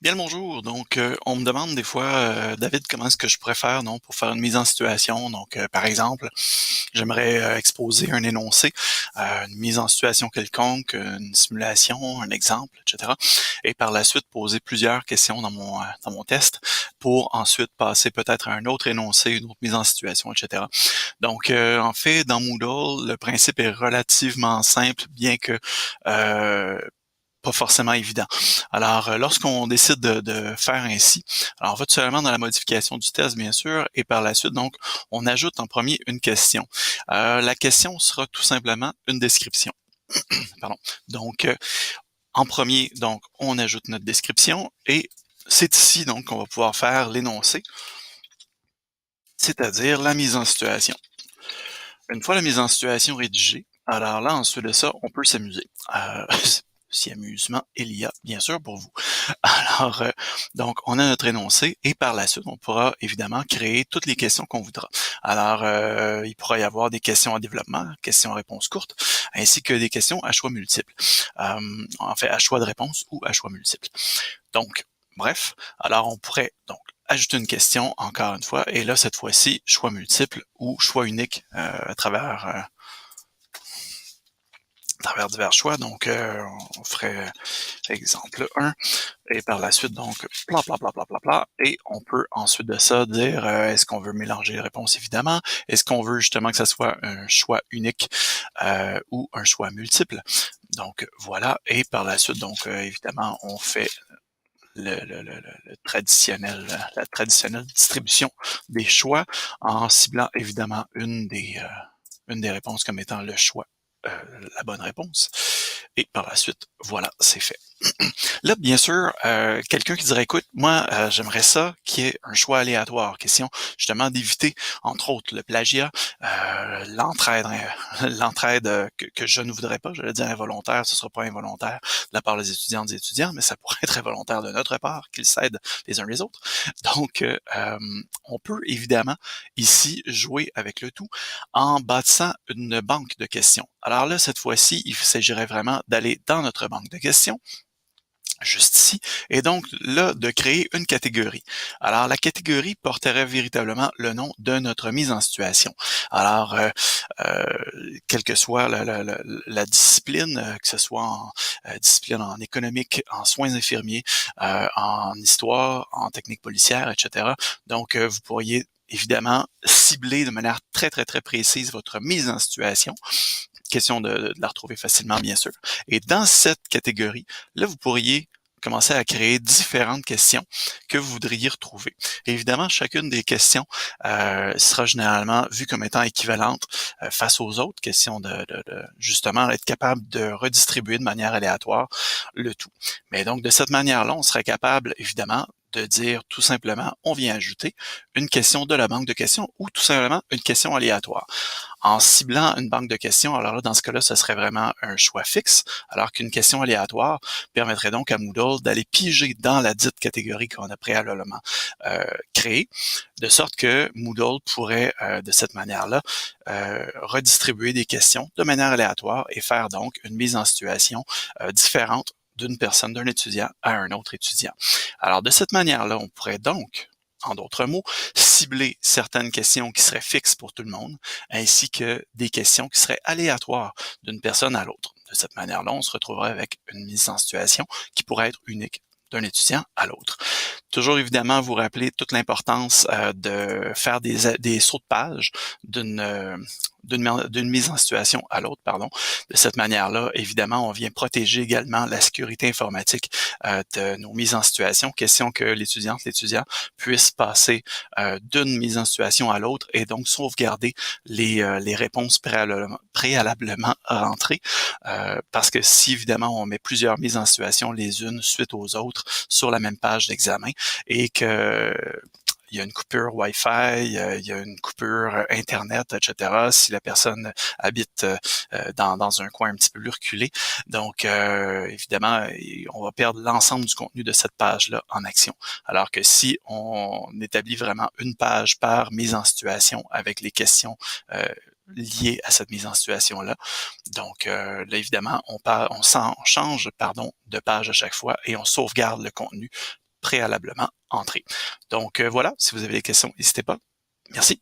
Bien le bonjour. Donc, on me demande des fois, David, comment est-ce que je pourrais faire, non, pour faire une mise en situation. Donc, par exemple, j'aimerais exposer un énoncé, une mise en situation quelconque, une simulation, un exemple, etc. Et par la suite, poser plusieurs questions dans mon test pour ensuite passer peut-être à un autre énoncé, une autre mise en situation, etc. Donc, en fait, dans Moodle, le principe est relativement simple, bien que pas forcément évident. Alors, lorsqu'on décide de faire ainsi, alors on va tout simplement dans la modification du test, bien sûr, et par la suite, donc, on ajoute en premier une question. La question sera tout simplement une description. Pardon. Donc, en premier, donc, on ajoute notre description et c'est ici, donc, qu'on va pouvoir faire l'énoncé, c'est-à-dire la mise en situation. Une fois la mise en situation rédigée, alors là, ensuite de ça, on peut s'amuser. Si amusement il y a, bien sûr, pour vous. Alors, donc, on a notre énoncé et par la suite, on pourra évidemment créer toutes les questions qu'on voudra. Alors, il pourra y avoir des questions à développement, questions à réponse courte, ainsi que des questions à choix multiples. En fait, à choix de réponse ou à choix multiples. Donc, bref, alors on pourrait donc ajouter une question encore une fois, et là, cette fois-ci, choix multiple ou choix unique à travers divers choix. Donc, on ferait exemple 1, et par la suite, donc, bla bla bla bla bla bla, et on peut ensuite de ça dire est-ce qu'on veut mélanger les réponses, évidemment, est-ce qu'on veut justement que ça soit un choix unique ou un choix multiple. Donc, voilà, et par la suite, donc, évidemment, on fait le traditionnel, la traditionnelle distribution des choix en ciblant évidemment une des réponses comme étant le choix, la bonne réponse. Et par la suite, voilà, c'est fait. Là, bien sûr, quelqu'un qui dirait, écoute, moi, j'aimerais ça qu'il y ait un choix aléatoire, question justement d'éviter, entre autres, le plagiat, l'entraide que je ne voudrais pas, j'allais dire involontaire, ce sera pas involontaire de la part des étudiantes et étudiants, mais ça pourrait être involontaire de notre part, qu'ils s'aident les uns les autres. Donc, on peut évidemment ici jouer avec le tout en bâtissant une banque de questions. Alors là, cette fois-ci, il s'agirait vraiment d'aller dans notre banque de questions, juste ici, et donc là, de créer une catégorie. Alors, la catégorie porterait véritablement le nom de notre mise en situation. Alors, euh, quelle que soit la discipline, que ce soit en discipline en économique, en soins infirmiers, en histoire, en technique policière, etc. Donc, vous pourriez évidemment cibler de manière très, très, très précise votre mise en situation. Question de la retrouver facilement, bien sûr. Et dans cette catégorie, là, vous pourriez commencer à créer différentes questions que vous voudriez retrouver. Et évidemment, chacune des questions sera généralement vue comme étant équivalente face aux autres questions justement être capable de redistribuer de manière aléatoire le tout. Mais donc, de cette manière-là, on serait capable, évidemment, de dire tout simplement, on vient ajouter une question de la banque de questions ou tout simplement une question aléatoire en ciblant une banque de questions. Alors là, dans ce cas-là, ce serait vraiment un choix fixe, alors qu'une question aléatoire permettrait donc à Moodle d'aller piger dans la dite catégorie qu'on a préalablement créée, de sorte que Moodle pourrait, de cette manière-là, redistribuer des questions de manière aléatoire et faire donc une mise en situation différente d'une personne, d'un étudiant à un autre étudiant. Alors, de cette manière-là, on pourrait donc, en d'autres mots, cibler certaines questions qui seraient fixes pour tout le monde, ainsi que des questions qui seraient aléatoires d'une personne à l'autre. De cette manière-là, on se retrouverait avec une mise en situation qui pourrait être unique d'un étudiant à l'autre. Toujours évidemment vous rappeler toute l'importance de faire des sauts de page d'une d'une mise en situation à l'autre, pardon. De cette manière-là, évidemment, on vient protéger également la sécurité informatique de nos mises en situation, question que l'étudiant puisse passer d'une mise en situation à l'autre et donc sauvegarder les réponses préalablement rentrées. Parce que si évidemment on met plusieurs mises en situation les unes suite aux autres sur la même page d'examen et que il y a une coupure Wi-Fi, il y a une coupure Internet, etc. Si la personne habite dans un coin un petit peu plus reculé. Donc, évidemment, on va perdre l'ensemble du contenu de cette page-là en action. Alors que si on établit vraiment une page par mise en situation avec les questions liées à cette mise en situation-là, donc là, évidemment, on change de page à chaque fois et on sauvegarde le contenu préalablement entrés. Donc voilà, si vous avez des questions, n'hésitez pas. Merci.